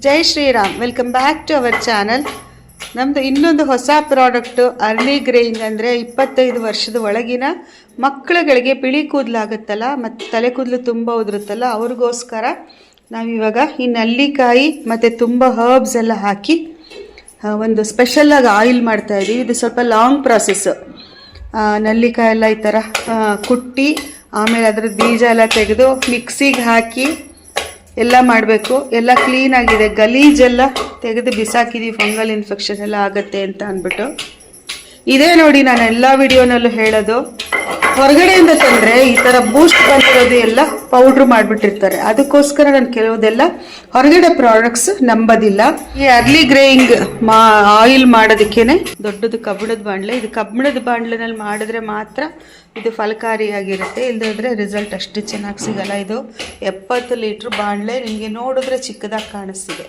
Jai Shriram. Welcome back to our channel. ನಮ್ಮದು ಇನ್ನೊಂದು ಹೊಸ ಪ್ರಾಡಕ್ಟು ಅರ್ಲಿ ಗ್ರೇಯಿಂಗ್, ಅಂದರೆ 25 ವರ್ಷದ ಒಳಗಿನ ಮಕ್ಕಳುಗಳಿಗೆ ಬಿಳಿ ಕೂದಲಾಗುತ್ತಲ್ಲ ಮತ್ತು ತಲೆ ಕೂದಲು ತುಂಬ ಉದುರುತ್ತಲ್ಲ, ಅವ್ರಿಗೋಸ್ಕರ ನಾವಿವಾಗ ಈ ನಲ್ಲಿಕಾಯಿ ಮತ್ತು ತುಂಬ ಹರ್ಬ್ಸ್ ಎಲ್ಲ ಹಾಕಿ ಒಂದು ಸ್ಪೆಷಲಾಗಿ ಆಯಿಲ್ ಮಾಡ್ತಾಯಿದ್ದೀವಿ. ಇದು ಸ್ವಲ್ಪ ಲಾಂಗ್ ಪ್ರಾಸೆಸ್ಸು. ನಲ್ಲಿಕಾಯಿ ಎಲ್ಲ ಈ ಥರ ಕುಟ್ಟಿ ಆಮೇಲೆ ಅದ್ರ ಬೀಜ ಎಲ್ಲ ತೆಗೆದು ಮಿಕ್ಸಿಗೆ ಹಾಕಿ ಎಲ್ಲ ಮಾಡಬೇಕು. ಎಲ್ಲ ಕ್ಲೀನಾಗಿದೆ, ಗಲೀಜೆಲ್ಲ ತೆಗೆದು ಬಿಸಾಕಿದ್ದೀವಿ, ಫಂಗಲ್ ಇನ್ಫೆಕ್ಷನ್ ಎಲ್ಲ ಆಗುತ್ತೆ ಅಂತ ಅಂದ್ಬಿಟ್ಟು. ಇದೇ ನೋಡಿ ನಾನು ಎಲ್ಲ ವಿಡಿಯೋನಲ್ಲೂ ಹೇಳೋದು, ಹೊರಗಡೆಯಿಂದ ತಂದರೆ ಈ ಥರ ಬೂಸ್ಟ್ ಬಂದಿರೋದು ಎಲ್ಲ ಪೌಡ್ರ್ ಮಾಡಿಬಿಟ್ಟಿರ್ತಾರೆ. ಅದಕ್ಕೋಸ್ಕರ ನಾನು ಕೆಲವುದೆಲ್ಲ ಹೊರಗಡೆ ಪ್ರಾಡಕ್ಟ್ಸ್ ನಂಬೋದಿಲ್ಲ. ಈ ಅರ್ಲಿ ಗ್ರೇಯಿಂಗ್ ಆಯಿಲ್ ಮಾಡೋದಕ್ಕೇನೆ ದೊಡ್ಡದು ಕಬ್ಬಿಣದ ಬಾಣಲೆ. ಇದು ಕಬ್ಬಿಣದ ಬಾಣಲೆನಲ್ಲಿ ಮಾಡಿದ್ರೆ ಮಾತ್ರ ಇದು ಫಲಕಾರಿಯಾಗಿರುತ್ತೆ, ಇಲ್ಲದಿದ್ರೆ ರಿಸಲ್ಟ್ ಅಷ್ಟು ಚೆನ್ನಾಗಿ ಸಿಗಲ್ಲ. ಇದು 70 ಲೀಟ್ರ್ ಬಾಣಲೆ. ನಿಮಗೆ ನೋಡಿದ್ರೆ ಚಿಕ್ಕದಾಗಿ ಕಾಣಿಸ್ತಿದೆ.